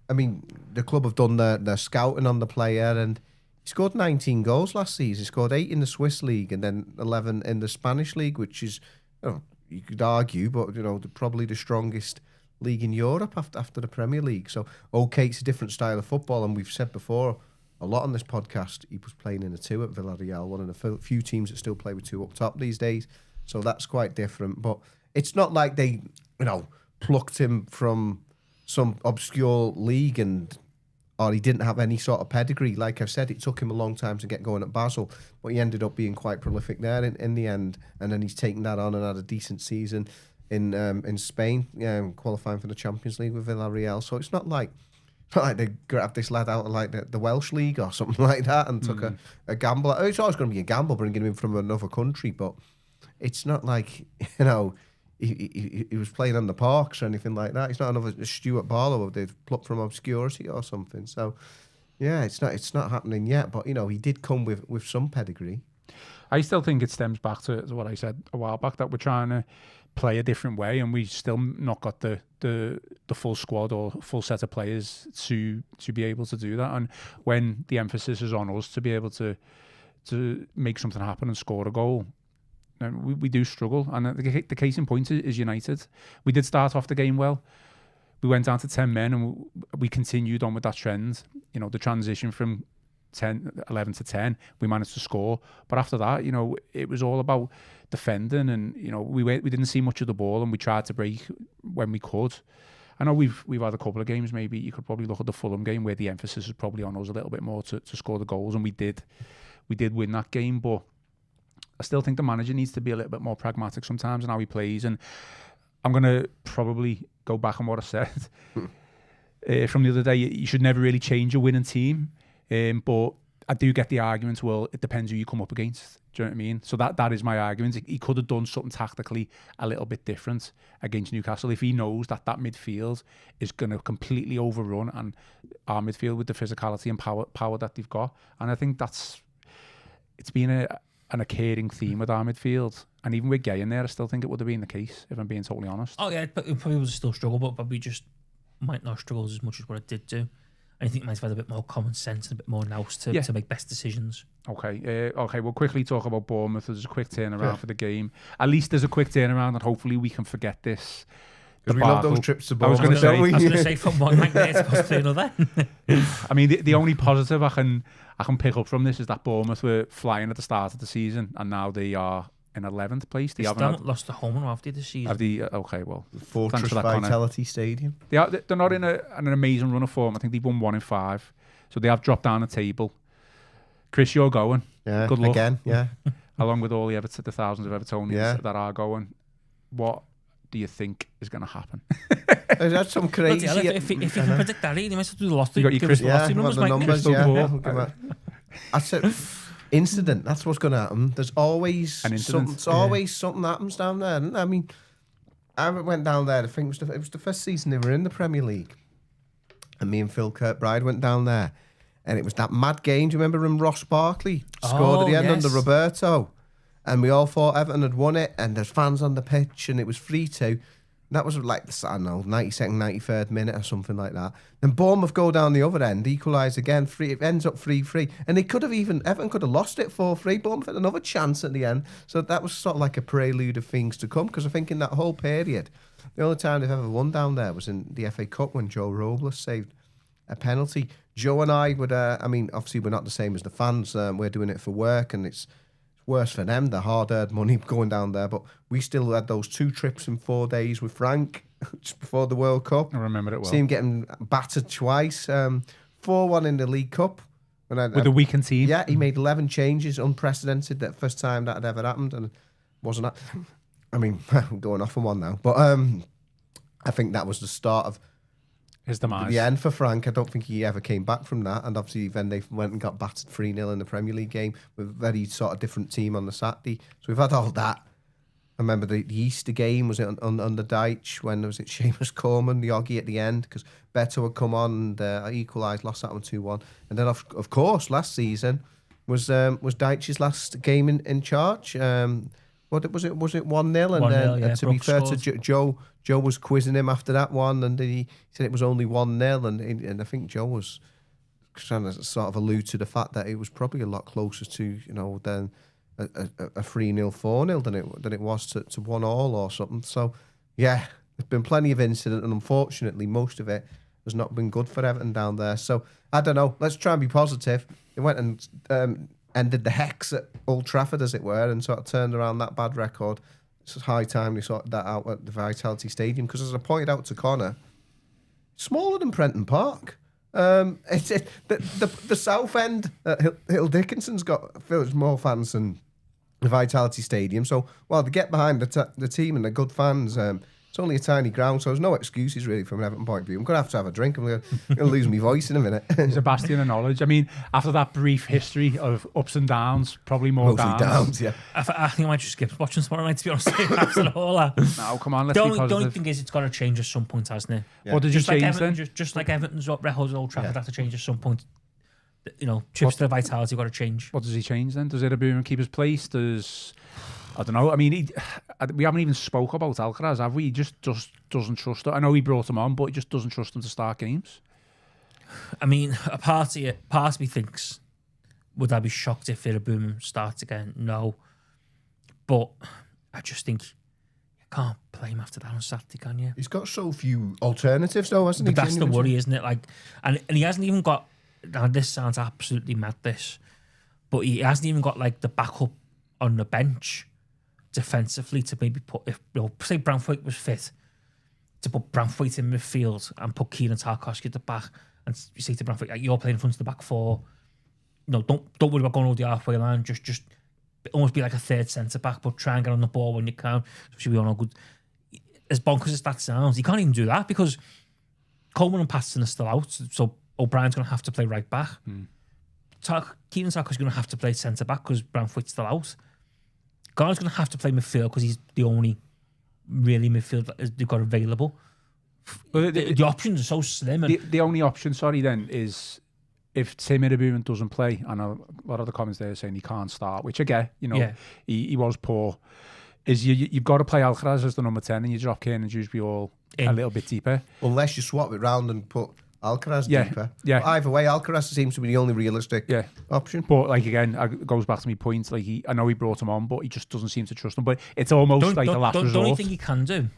I mean, the club have done their scouting on the player, and he scored 19 goals last season. He scored 8 in the Swiss League and then 11 in the Spanish League, which is, you could argue, but, probably the strongest league in Europe after the Premier League. So, it's a different style of football, and we've said before a lot on this podcast, he was playing in a 2 at Villarreal, one of the few teams that still play with 2 up top these days. So that's quite different. But it's not like they, plucked him from some obscure league or he didn't have any sort of pedigree. Like I've said, it took him a long time to get going at Basel, but he ended up being quite prolific there in the end. And then he's taken that on and had a decent season in Spain, qualifying for the Champions League with Villarreal. So it's not like they grabbed this lad out of like the Welsh League or something like that and took a gamble. It's always going to be a gamble bringing him in from another country, but it's not like, he was playing on the Parks or anything like that. He's not another Stuart Barlow they've plucked from obscurity or something. So, yeah, it's not happening yet, but, he did come with some pedigree. I still think it stems back to what I said a while back, that we're trying to play a different way, and we still not got the full squad or full set of players to be able to do that. And when the emphasis is on us to be able to make something happen and score a goal, we do struggle. And the case in point is United. We did start off the game well. We went down to 10 men and we continued on with that trend. The transition from 11 to 10, we managed to score. But after that, it was all about defending, and we didn't see much of the ball, and we tried to break when we could. I know we've had a couple of games. Maybe you could probably look at the Fulham game where the emphasis is probably on us a little bit more to score the goals, and we did win that game. But I still think the manager needs to be a little bit more pragmatic sometimes in how he plays. And I'm going to probably go back on what I said from the other day. You should never really change a winning team. But I do get the argument, well, it depends who you come up against. Do you know what I mean? So that is my argument. He could have done something tactically a little bit different against Newcastle if he knows that midfield is going to completely overrun and our midfield with the physicality and power that they've got. And I think it's been an occurring theme with our midfield. And even with Gay in there, I still think it would have been the case, if I'm being totally honest. Oh, yeah, but it probably was still struggle, but probably just might not struggle as much as what it did do. I think it might have had a bit more common sense and a bit more nous to make best decisions. Okay, we'll quickly talk about Bournemouth. There's a quick turnaround for the game. At least there's a quick turnaround, and hopefully we can forget this. Because we love those trips to Bournemouth. I was going to say from one night there to another. I mean, the only positive I can pick up from this is that Bournemouth were flying at the start of the season, and now they are in 11th place. They haven't lost a home run after this season. Okay, well, Fortress Vitality Stadium. They're not in an amazing run of form. I think they've won 1 in 5, so they have dropped down the table. Chris, you're going. Yeah, good luck. Again, yeah. Along with all the thousands of Evertonians that are going. What do you think is going to happen? Is that some crazy? If you can predict that, you might have to do the lottery. You got your crystal numbers, I said incident. That's what's going to happen. There's always an incident. It's always something happens down there. I mean, I went down there. I think it was the first season they were in the Premier League, and me and Phil Kirkbride went down there, and it was that mad game. Do you remember when Ross Barkley scored at the end under Roberto? And we all thought Everton had won it, and there's fans on the pitch, and it was 3-2. That was like, I don't know, 92nd, 93rd minute or something like that. Then Bournemouth go down the other end, equalise again, it ends up 3-3. And Everton could have lost it 4-3. Bournemouth had another chance at the end. So that was sort of like a prelude of things to come, because I think in that whole period, the only time they've ever won down there was in the FA Cup when Joe Robles saved a penalty. Joe and I would, obviously we're not the same as the fans. We're doing it for work, and it's worse for them, the hard-earned money going down there. But we still had those 2 trips in 4 days with Frank just before the World Cup. I remember it well. See him getting battered twice. 4-1 in the League Cup. With a weakened team. Yeah, he made 11 changes, unprecedented. That first time that had ever happened, and wasn't that. I mean, I'm going off on one now, but I think that was the start of his demise. The end for Frank. I don't think he ever came back from that. And obviously then they went and got battered 3-0 in the Premier League game with a very sort of different team on the Saturday. So we've had all that. I remember the Easter game was it under Deitch when was it Seamus Coleman, the Oggy at the end, because Beto had come on and equalised, lost that one 2-1. And then of course last season was Deitch's last game in charge. What was it? Was it 1-0? And to be fair to Joe was quizzing him after that one, and he said it was only 1-0, and I think Joe was trying to sort of allude to the fact that it was probably a lot closer to than a 3-0, 4-0 than it was to 1-1 or something. So yeah, there's been plenty of incident, and unfortunately most of it has not been good for Everton down there. So I don't know. Let's try and be positive. They went and ended the hex at Old Trafford, as it were, and sort of turned around that bad record. It's high time they sorted that out at the Vitality Stadium, because as I pointed out to Connor, smaller than Prenton Park. The south end at Hill Dickinson's got feels more fans than the Vitality Stadium. So while they get behind the team and they're good fans, it's only a tiny ground, so there's no excuses really from an Everton point of view. I'm going to have a drink. I'm going to lose my voice in a minute. He's a bastion of knowledge. I mean, after that brief history of ups and downs, probably more mostly downs, yeah. I think I might just skip watching tomorrow night, to be honest. After all that. No, come on, let's be positive. The only thing is it's got to change at some point, hasn't it? Yeah. What did you change then? Just like Everton's records at Old Trafford have to change at some point. Trips to the Vitality got to change. What does he change then? Does Iraboum keep his place? I don't know. I mean, we haven't even spoke about Alcaraz, have we? He just doesn't trust him. I know he brought him on, but he just doesn't trust him to start games. I mean, a part of me thinks, would I be shocked if Iraboum starts again? No. But I just think you can't play him after that on Saturday, can you? He's got so few alternatives, though, hasn't he? But that's the worry, isn't it? Like, and he hasn't even got. Now, this sounds absolutely mad, but he hasn't even got like the backup on the bench defensively to maybe put, if say Branthwaite was fit, to put Branthwaite in midfield and put Kieran Tarkowski at the back, and you say to Branthwaite, you're playing in front of the back four. Don't worry about going over the halfway line. Just almost be like a third centre back, but try and get on the ball when you can. Especially we all know good. as bonkers as that sounds, he can't even do that because Coleman and Patterson are still out, so O'Brien's going to have to play right back. Keenan Saka's going to have to play centre back because Branthwaite's still out. Garner's going to have to play midfield because he's the only really midfield that they've got available. Well, the options are so slim. And the only option, then, is if Tim Idabuman doesn't play, and a lot of the comments there are saying he can't start, which I get, he was poor, is you've got to play Alcaraz as the number 10 and you drop Kane and Dewsbury all a little bit deeper. Unless you swap it round and put Alcaraz deeper. Yeah. But either way, Alcaraz seems to be the only realistic option. But again, it goes back to my point. I know he brought him on, but he just doesn't seem to trust him. But it's almost like the last resort. The only thing he can do,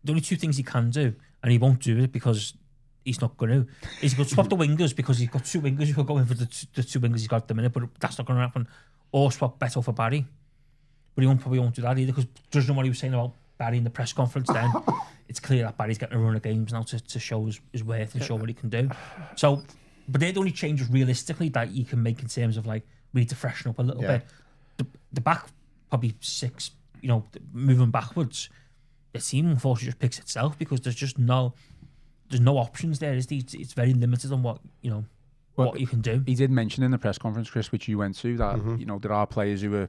the only two things he can do, and he won't do it because he's not going to, is he could swap the wingers because he's got two wingers who could go in for the two wingers he's got at the minute, but that's not going to happen. Or swap Beto for Barry. But he probably won't do that either because judging on what he was saying about Barry in the press conference then, it's clear that Barry's getting a run of games now to show his worth and show what he can do. So, but they're the only changes realistically that you can make in terms of we need to freshen up a little bit. The back, probably 6, moving backwards, the team unfortunately just picks itself because there's no options there. It's very limited on what you can do. He did mention in the press conference, Chris, which you went to, that there are players who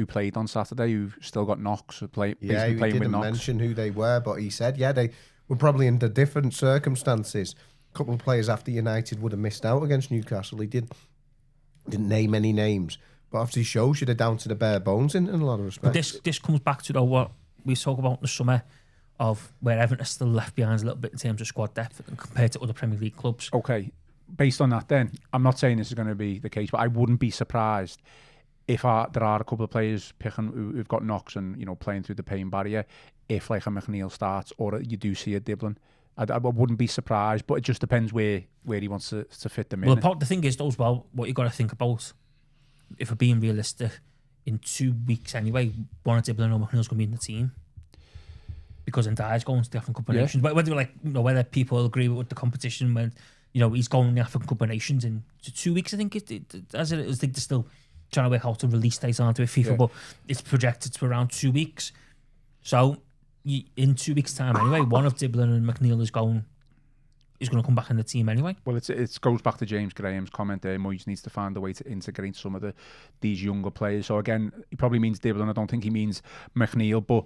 played on Saturday who've still got knocks. He didn't mention who they were, but he said, they were probably under different circumstances. A couple of players after United would have missed out against Newcastle. He didn't name any names, but obviously shows you they're down to the bare bones in a lot of respects. But this comes back to what we talk about in the summer of where Everton are still left behind a little bit in terms of squad depth compared to other Premier League clubs. Okay, based on that then, I'm not saying this is going to be the case, but I wouldn't be surprised if there are a couple of players who've got knocks and playing through the pain barrier, if a McNeil starts or you do see a Diblin, I wouldn't be surprised. But it just depends where he wants to fit them in. Well, the thing is, though, as well, what you got to think about, if we're being realistic, in 2 weeks anyway, one of Diblin or McNeil's going to be in the team because Ndiaye's going to the African Cup of Nations. But whether people agree with the competition when he's going to the African Cup of Nations in 2 weeks, I think I think they're still trying to work out a release date onto FIFA, but it's projected to around 2 weeks. So in 2 weeks' time anyway, one of Diblin and McNeil is going to come back in the team anyway. Well, it goes back to James Graham's comment there. Moyes needs to find a way to integrate some of these younger players. So again, he probably means Diblin. I don't think he means McNeil, but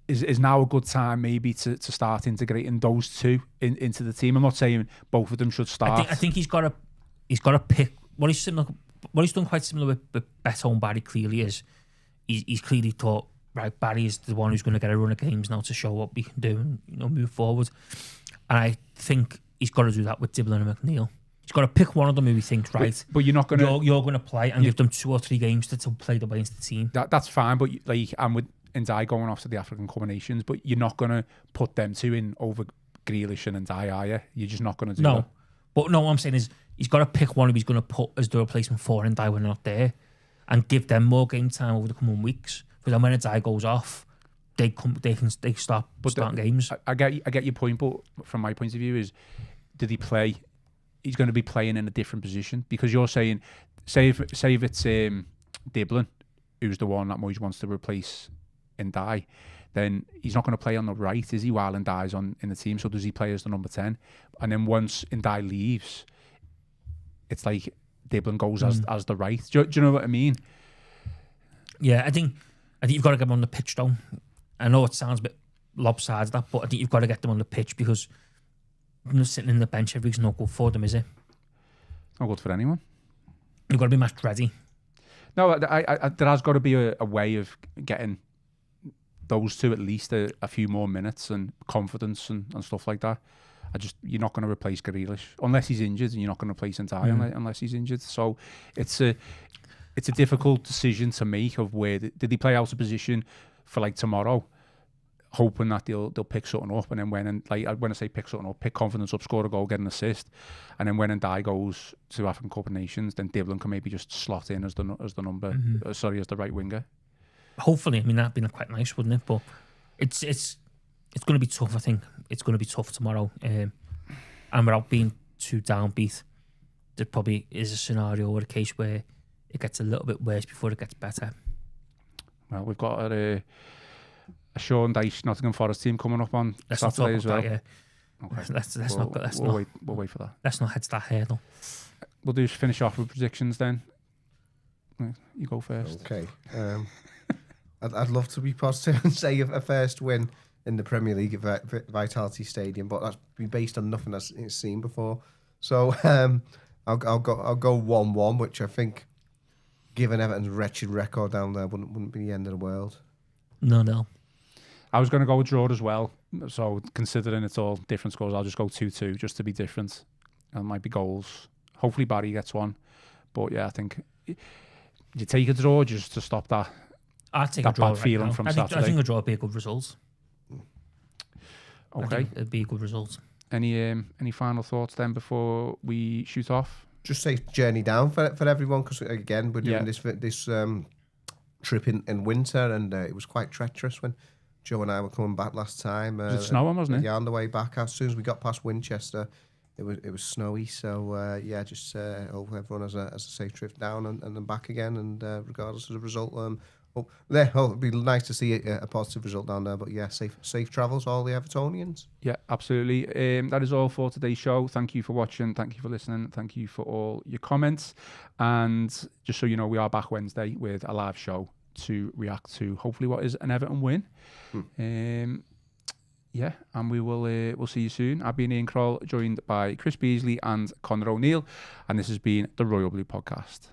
is now a good time maybe to start integrating those two into the team. I'm not saying both of them should start. I think he's got to pick what he's done quite similar with Beto and Barry clearly is he's clearly thought, right, Barry is the one who's going to get a run of games now to show what we can do and move forward. And I think he's got to do that with Diblin and McNeil. He's got to pick one of them who he thinks, right, but you're not going to... You're going to play and give them 2 or 3 games to play the way into the team. That's fine, but I'm with Ndiaye going off to the African Cup of Nations, but you're not going to put them 2 in over Grealish and Ndiaye, are you? You're just not going to do that. But no, what I'm saying is he's got to pick one who he's going to put as the replacement for Ndiaye when they're not there and give them more game time over the coming weeks. Because then when Ndiaye goes off, they can start starting games. I get your point, but from my point of view is, did he play? He's going to be playing in a different position because you're saying, say if it's Diblin, who's the one that Moyes wants to replace Ndiaye, then he's not going to play on the right, is he? While Ndiaye's in the team, so does he play as the number 10? And then once Ndiaye leaves, it's like Diblin goes as the right. Do you know what I mean? Yeah, I think you've got to get them on the pitch though. I know it sounds a bit lopsided, but I think you've got to get them on the pitch because sitting in the bench every week's not good for them, is it? It's not good for anyone. You've got to be match ready. No, there has got to be a way of getting those two at least a few more minutes and confidence and stuff like that. You're not going to replace Grealish unless he's injured, and you're not going to replace Ndiaye unless he's injured. So it's a difficult decision to make of where did he play out of position for tomorrow, hoping that they'll pick something up, and then when I say pick something up, pick confidence up, score a goal, get an assist, and then when Ndiaye goes to African Cup of Nations, then Diblin can maybe just slot in as the number, as the right winger. Hopefully, I mean that'd be quite nice, wouldn't it? But it's going to be tough. I think it's going to be tough tomorrow, and without being too downbeat, there probably is a scenario or a case where it gets a little bit worse before it gets better. Well, we've got a Sean Dyche Nottingham Forest team coming up on Saturday as well. That, Okay. We'll wait for that. Let's not head to that hurdle. We'll do finish off with predictions then. You go first. Okay. I'd love to be positive and say a first win in the Premier League at Vitality Stadium, but that's be based on nothing that's seen before. So I'll go 1-1, which I think, given Everton's wretched record down there, wouldn't be the end of the world. No. I was going to go with draw as well. So considering it's all different scores, I'll just go 2-2 just to be different. And it might be goals. Hopefully Barry gets one. But yeah, I think you take a draw just to stop that. I'd take a draw bad feeling from Saturday. I think a draw would be a good result. Okay. I think it'd be a good result. Any final thoughts then before we shoot off? Just safe journey down for everyone, because again we're doing this trip in winter, and it was quite treacherous when Joe and I were coming back last time. Was it snowing, wasn't it? Yeah, on the way back. As soon as we got past Winchester, it was snowy. So just hope everyone has a safe trip down and then back again. And regardless of the result, it'd be nice to see a positive result down there. But yeah, safe travels, all the Evertonians. Yeah, absolutely. That is all for today's show. Thank you for watching. Thank you for listening. Thank you for all your comments. And just so you know, we are back Wednesday with a live show to react to hopefully what is an Everton win. And we'll see you soon. I've been Ian Croll, joined by Chris Beasley and Conor O'Neill, and this has been the Royal Blue Podcast.